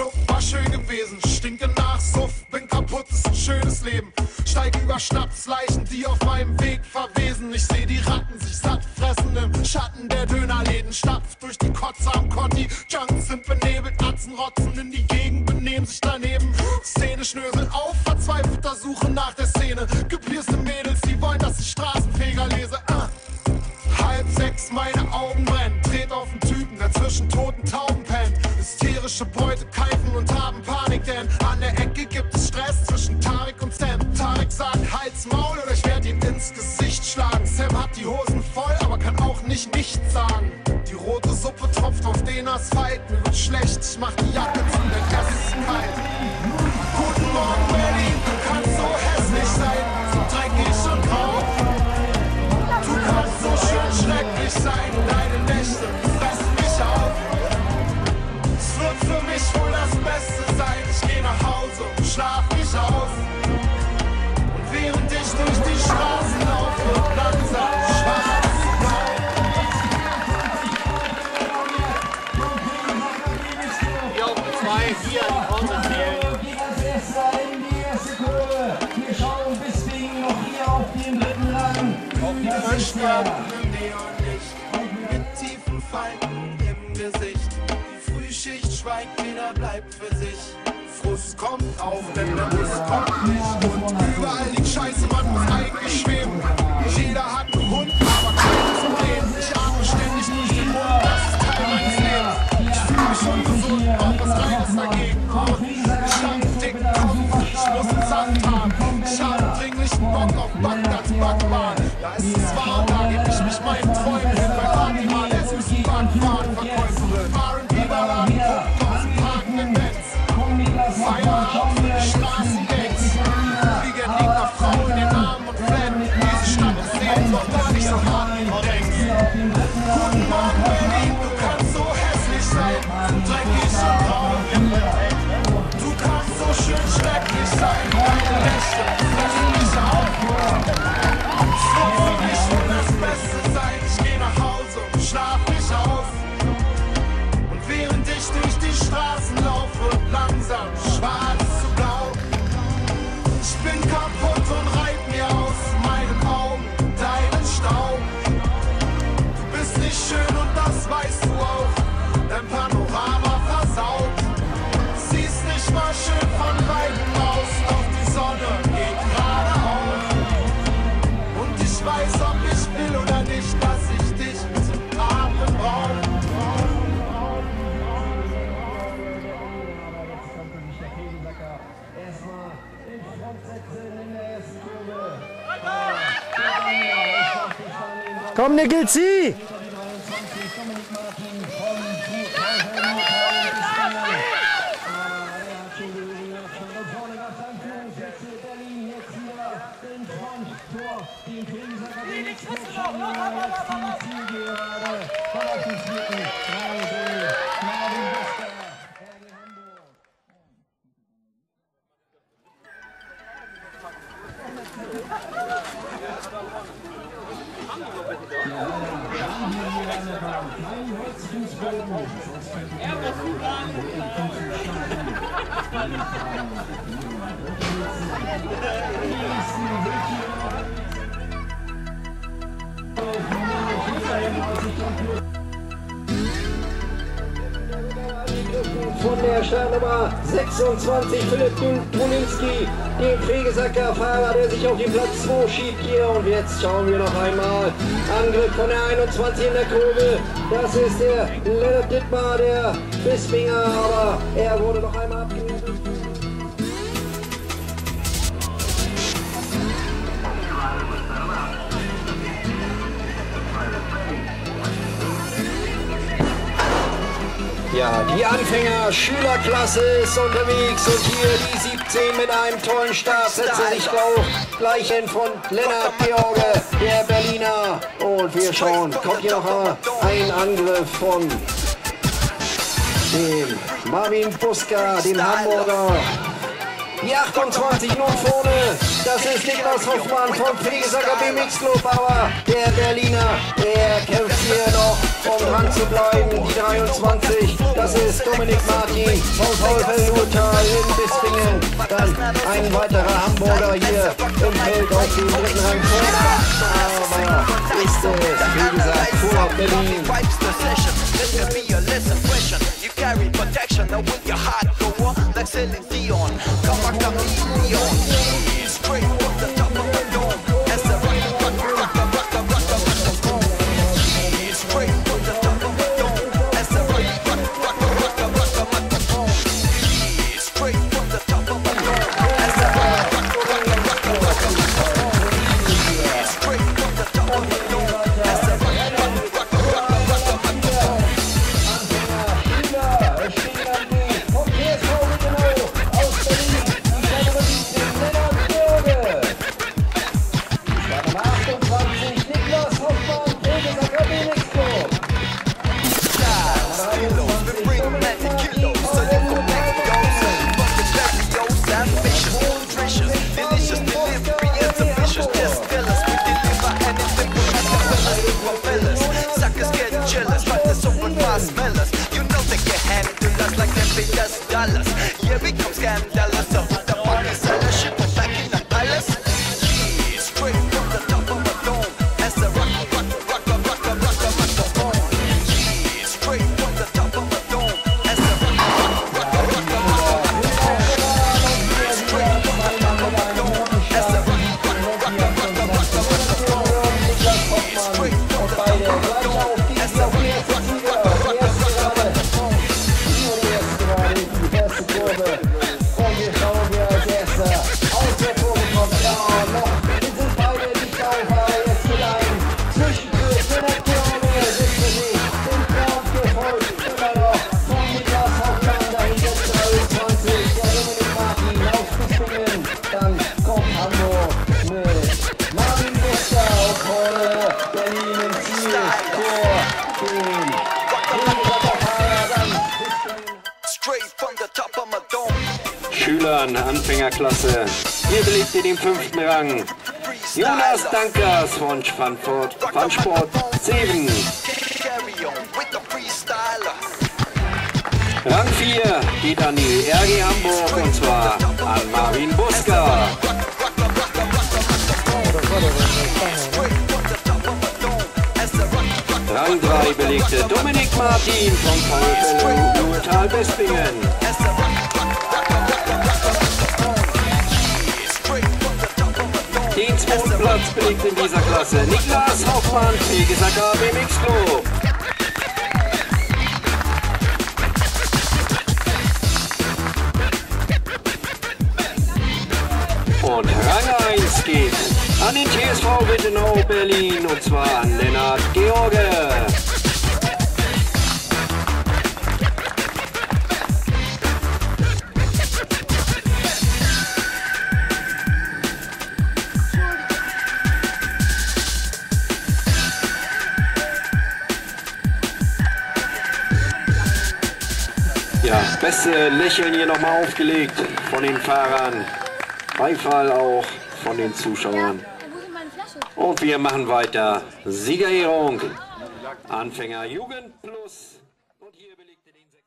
Club war schön gewesen, stinke nach Suff, bin kaputt, ist ein schönes Leben. Steig über Schnapsleichen, die auf meinem Weg verwesen. Ich seh die Ratten sich satt fressen im Schatten der Dönerläden. Stapf durch die Kotze am Kotti, Junks sind benebelt, Atzen rotzen in die Gegend, benehmen sich daneben. Szene schnöseln auf, verzweifelter Suche nach der Szene. Gepierste Mädels, die wollen, dass ich Straßenfeger lese. 5:30, meine Augen brennen. Dreht auf den Typen, der zwischen toten Tauben pennt. Hysterische Beute keifen und haben Panik, denn an der Ecke gibt es Stress zwischen Tarek und Sam. Tarek sagt, halt's Maul oder ich werd ihm ins Gesicht schlagen. Sam hat die Hosen voll, aber kann auch nicht nichts sagen. Die rote Suppe tropft auf den Asphalt. Mir wird schlecht, ich mach die Jacke zu, denn es ist kalt. Guten Morgen Berlin, du kannst so hässlich sein, so dreckig und grau. Du kannst so schön schrecklich sein, deine Nächte fressen mich auf. Es wird für mich wohl das Beste sein, ich geh nach Hause und schlaf mich aus. Und während ich durch die Straßen laufe, langsam schwarz-blau. Jo, 2, 4, die Pause zählen. Wir schauen Bisping noch hier auf den dritten Rang. Verstanden im Neonlicht, mit tiefen Falten im Gesicht. Die Frühschicht schweigt, jeder bleibt für sich. Frust kommt auf, denn der Bus kommt nicht. Und überall liegt Scheiße, man muss eigentlich schweben. Jeder hat einen Hund, aber keinen zum Reden. Ich atme ständig durch den Mund, das ist Teil meines Lebens. Ich fühle mich ungesund, auch was Reines dagegen. Ich hab einen dicken Kopf, ich muss einen Sand haben. Ich hab einen dringlichen Bock auf Bagdads Backbahn. Da ist es warm, da geb ich mich meinen Träumen hin. Bei Fatima, der süßen Backwarenverkäuferin. R&B-Balladen, Pumpen aus dem parkenden Benz. Feierabend für die Straßengangs. Liegen liegt auf Frauen in den Armen und flennen. Diese Stadt ist Sehnsucht, dass ich so hart wie du denkst. Guten Morgen Berlin, du kannst so hässlich sein, so dreckig und grau. Du kannst so schön schrecklich sein, deine Nächte fressen mich auf. Es wird für mich wohl das Beste sein, ich geh nach Hause und schlaf mich aus. Und während ich durch die Straßen laufe, langsam schwarz zu blau. Ich bin kaputt und reib mir aus meinen Augen deinen Staub. Du bist nicht schön und das weißt du auch, dein Panorama versaut. Siehst nicht mal schön von Weitem aus, doch die Sonne geht gerade auf. Und ich weiß, ob ich will oder nicht, dass ich dich zum Atmen brauch. Komm, Nickelzi! Von der Startnummer 26 Philipp Druninski, den Fegesacker-Fahrer, der sich auf den Platz 2 schiebt hier. Und jetzt schauen wir noch einmal. Angriff von der 21 in der Kurve. Das ist der Lennart Dittmar, der Bispinger, aber er wurde noch einmal abgelehnt. Ja, die Anfänger-Schülerklasse ist unterwegs und hier die 17 mit einem tollen Start setzt sich auch gleich hin von Lennart George, der Berliner. Und wir schauen, kommt hier noch ein Angriff von dem Marvin Buska, dem Hamburger. Die 28 nun vorne. Das ist Niklas Hoffmann vom Fegesacker BMX-Club, aber der Berliner, der kämpft hier noch, um dran zu bleiben. Die 23, das ist Dominik Martin vom VfL Ruhrtal in Bispingen. Dann ein weiterer Hamburger hier im Feld auf den dritten Rang vor. Aber ist es, wie gesagt, vor Berlin. Yeah, we come scandalous. So the money seller ship back in the palace. Straight from the top of the dome. As the rock. Straight from the top of the dome. As the rock. Straight from the top of the dome. As the rock. Straight from the top of the dome. As the Schülern, Anfängerklasse. Hier belegt ihr den 5. Rang. Jonas Dankers von Sport 7. Rang 4 geht an die RG Hamburg und zwar an Marvin Buska. Rang 3 belegte Dominik Martin vom VfL Ruhrtal Bispingen. Den 2. Platz belegt in dieser Klasse Niklas Hoffmann, Fegesacker BMX-Club. Und Rang 1 geht an den TSV Wittenau Berlin und zwar an Lennart George. Ja, beste Lächeln hier nochmal aufgelegt von den Fahrern. Beifall auch von den Zuschauern. Und wir machen weiter. Siegerehrung. Anfänger Jugend Plus. Und hier belegte den 6.